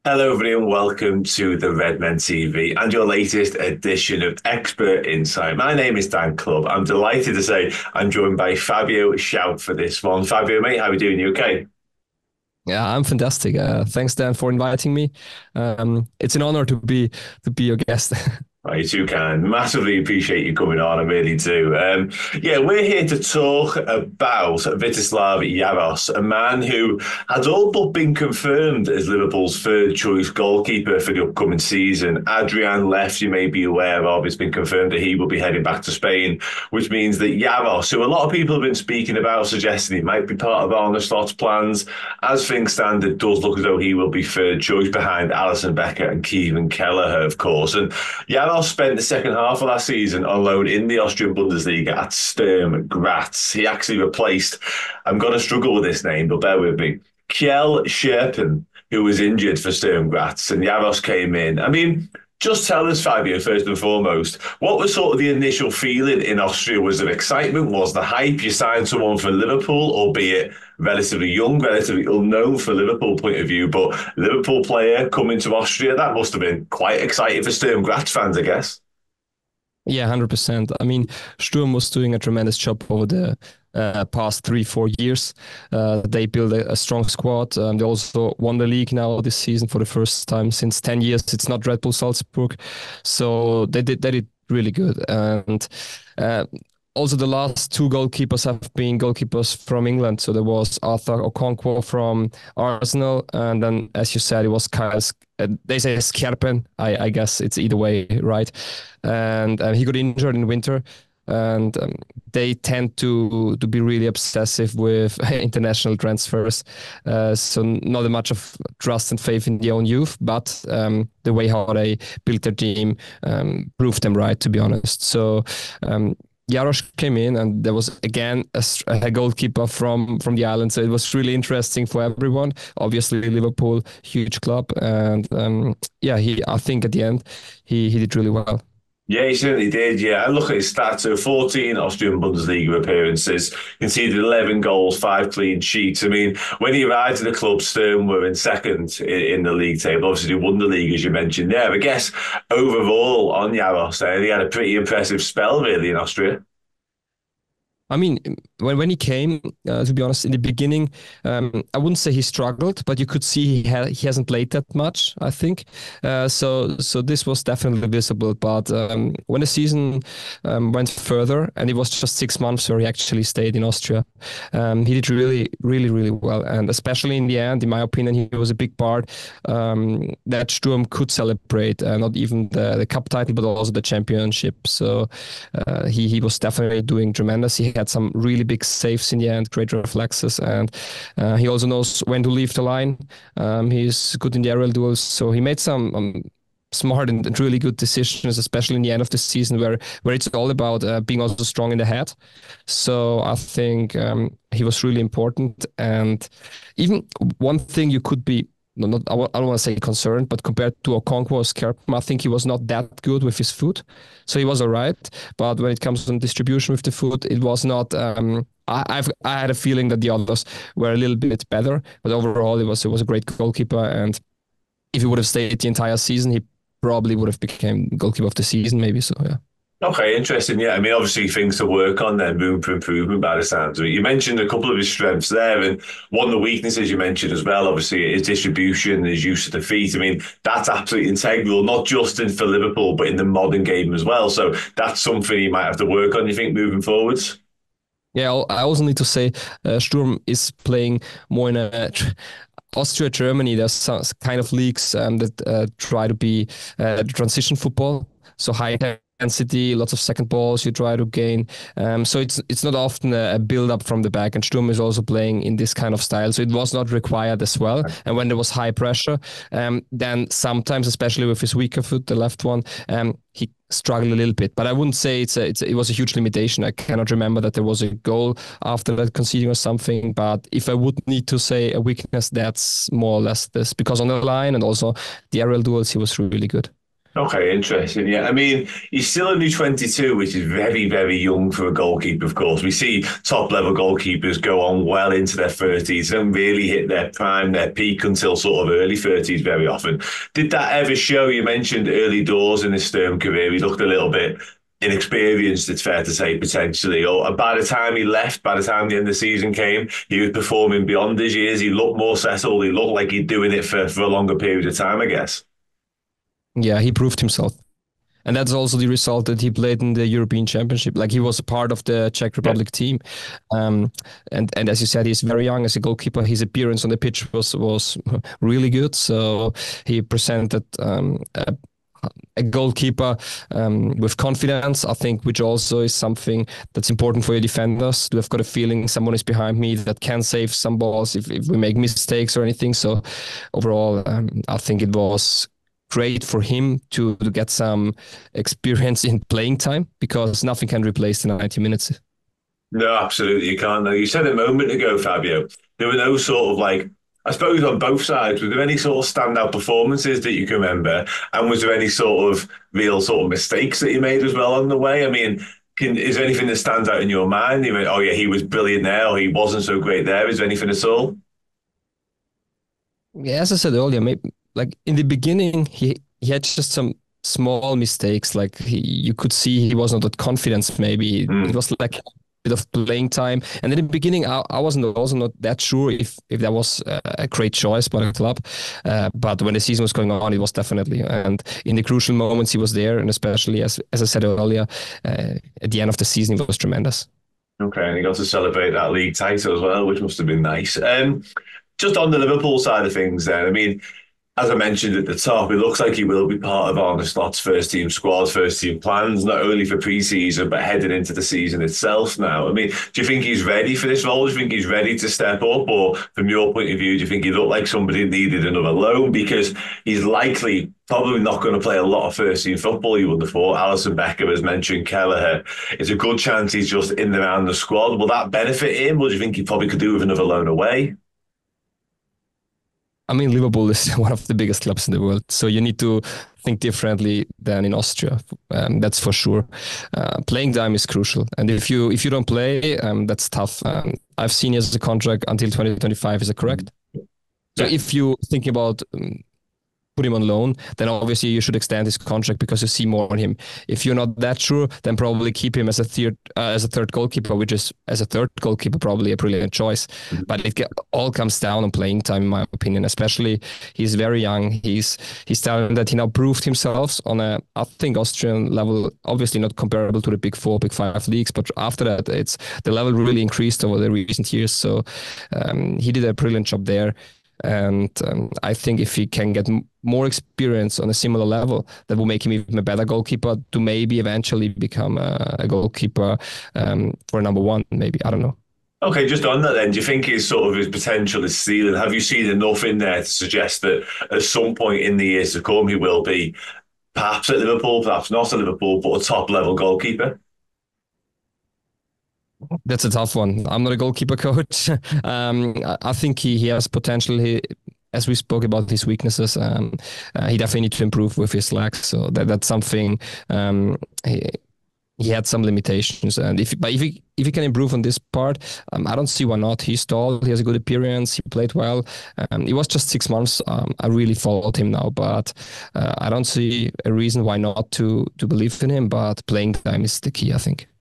Hello, everyone. Welcome to the Redmen TV and your latest edition of Expert Insight. My name is Dan Clubb. I'm delighted to say I'm joined by Fabio Schaupp for this one. Fabio, mate, how are we doing? You okay? Yeah, I'm fantastic. Thanks, Dan, for inviting me. It's an honor to be your guest. Oh, you too kind. Massively appreciate you coming on. I really do. Yeah, we're here to talk about Vitezslav Jaros, a man who has all but been confirmed as Liverpool's third choice goalkeeper for the upcoming season. Adrian left, you may be aware of. It's been confirmed that he will be heading back to Spain, which means that Jaros, who a lot of people have been speaking about, suggesting he might be part of Arne Slot's plans, as things stand, it does look as though he will be third choice behind Alisson Becker and Kevin Kelleher, of course. And Jaros spent the second half of last season on loan in the Austrian Bundesliga at Sturm Graz. He actually replaced, I'm going to struggle with this name, but bear with me, Kjell Scherpen, who was injured for Sturm Graz, and Jaros came in. I mean, just tell us, Fabio, first and foremost, what was sort of the initial feeling in Austria? Was there excitement? Was the hype? You signed someone for Liverpool, albeit relatively young, relatively unknown for Liverpool point of view, but Liverpool player coming to Austria, that must have been quite exciting for Sturm Graz fans, I guess. Yeah, 100%. I mean, Sturm was doing a tremendous job over the past 3-4 years. They built a strong squad. They also won the league now this season for the first time since 10 years. It's not Red Bull Salzburg. So they did really good. And also the last two goalkeepers have been goalkeepers from England. So there was Arthur Okonkwo from Arsenal, and then, as you said, it was they say Scherpen. I guess it's either way, right? And he got injured in winter, and they tend to be really obsessive with international transfers. So not that much of trust and faith in their own youth, but the way how they built their team proved them right, to be honest. So Jaros came in, and there was again a goalkeeper from the island. So it was really interesting for everyone. Obviously, Liverpool, huge club, and yeah, I think at the end he did really well. Yeah, he certainly did. Yeah, and look at his stats. So 14 Austrian Bundesliga appearances, conceded 11 goals, 5 clean sheets. I mean, when he arrived at the club, Sturm were in second in the league table. Obviously, they won the league, as you mentioned there. I guess overall on Jaros, he had a pretty impressive spell, really, in Austria. I mean, when he came, to be honest, in the beginning, I wouldn't say he struggled, but you could see he hasn't played that much, I think. So this was definitely visible. But when the season went further, and it was just 6 months where he actually stayed in Austria, he did really, really, really well. And especially in the end, in my opinion, he was a big part that Sturm could celebrate, not even the cup title, but also the championship. So he was definitely doing tremendous. He had some really big saves in the end, great reflexes, and he also knows when to leave the line. He's good in the aerial duels, so he made some smart and really good decisions, especially in the end of the season, where it's all about being also strong in the head. So I think he was really important, and even one thing you could be no, not I don't want to say concerned, but compared to Okonkwo or Skerpen, I think he was not that good with his foot. So he was all right. But when it comes to distribution with the foot, it was not. I had a feeling that the others were a little bit better, but overall it was a great goalkeeper. And if he would have stayed the entire season, he probably would have become goalkeeper of the season, maybe. So yeah. Okay, interesting. Yeah, I mean, obviously things to work on there, room for improvement by the sounds of it. You mentioned a couple of his strengths there, and one of the weaknesses you mentioned as well, obviously, is distribution, his use of the feet. I mean, that's absolutely integral, not just in for Liverpool, but in the modern game as well. So that's something you might have to work on, you think, moving forwards? Yeah, I also need to say Sturm is playing more in a Austria, Germany. There's some kind of leagues that try to be transition football, so high intensity, lots of second balls you try to gain. So it's not often a build up from the back, and Sturm is also playing in this kind of style. So it was not required as well. And when there was high pressure, then sometimes, especially with his weaker foot, the left one, he struggled a little bit. But I wouldn't say it was a huge limitation. I cannot remember that there was a goal after that conceding or something. But if I would need to say a weakness, that's more or less this, because on the line and also the aerial duels, he was really good. Okay, interesting. Yeah, I mean, he's still only 22, which is very, very young for a goalkeeper, of course. We see top level goalkeepers go on well into their 30s, don't really hit their prime, their peak until sort of early 30s very often. Did that ever show? You mentioned early doors in his Sturm career. He looked a little bit inexperienced, it's fair to say, potentially. Or by the time he left, by the time the end of the season came, he was performing beyond his years. He looked more settled. He looked like he'd doing it for a longer period of time, I guess. Yeah, he proved himself. And that's also the result that he played in the European Championship. Like he was a part of the Czech Yeah. Republic team, and as you said, he's very young as a goalkeeper. His appearance on the pitch was really good. So he presented a goalkeeper with confidence, I think, which also is something that's important for your defenders to have got a feeling someone is behind me that can save some balls if we make mistakes or anything. So overall, I think it was great for him to get some experience in playing time because nothing can replace the 90 minutes. No, absolutely, you can't. No, you said a moment ago, Fabio, there were no sort of like, I suppose on both sides, were there any sort of standout performances that you can remember? And was there any sort of real sort of mistakes that you made as well on the way? I mean, is there anything that stands out in your mind? You went, oh yeah, he was brilliant there, or he wasn't so great there. Is there anything at all? Yeah, as I said earlier, maybe like in the beginning, he had just some small mistakes. Like you could see he was not that confident. Maybe it Mm. was like a bit of playing time. And in the beginning, I wasn't also not that sure if that was a great choice by the club. But when the season was going on, it was definitely. And in the crucial moments, he was there. And especially as I said earlier, at the end of the season, it was tremendous. Okay, and he got to celebrate that league title as well, which must have been nice. Just on the Liverpool side of things, then, I mean, as I mentioned at the top, it looks like he will be part of Arne Slot's first team squad, first team plans, not only for pre-season, but heading into the season itself now. I mean, do you think he's ready for this role? Do you think he's ready to step up? Or from your point of view, do you think he looked like somebody that needed another loan? Because he's likely probably not going to play a lot of first team football, you would have thought. Alison Becker has mentioned Kelleher. It's a good chance he's just in and around the squad. Will that benefit him? Or do you think he probably could do with another loan away? I mean, Liverpool is one of the biggest clubs in the world, so you need to think differently than in Austria. That's for sure. Playing time is crucial, and if you don't play, that's tough. I've seen he has a contract until 2025. Is that correct? So Yeah. if you think about put him on loan, then obviously you should extend his contract because you see more on him. If you're not that sure, then probably keep him as a third goalkeeper, which is as a third goalkeeper probably a brilliant choice. But all comes down on playing time, in my opinion. Especially he's very young. He's telling that he now proved himself on a, I think, Austrian level. Obviously not comparable to the big four, big five leagues, but after that, it's the level really increased over the recent years. So he did a brilliant job there. And I think if he can get more experience on a similar level, that will make him even a better goalkeeper to maybe eventually become a goalkeeper for number one, maybe. I don't know. Okay, just on that then, do you think his potential is ceiling? Have you seen enough in there to suggest that at some point in the years to come he will be perhaps at Liverpool, perhaps not at Liverpool, but a top level goalkeeper? That's a tough one. I'm not a goalkeeper coach. I think he has potential. As we spoke about his weaknesses, he definitely needs to improve with his legs. So that's something. He had some limitations, and if he can improve on this part, I don't see why not. He's tall, he has a good appearance, he played well. It was just 6 months. I really followed him now, but I don't see a reason why not to believe in him. But playing time is the key, I think.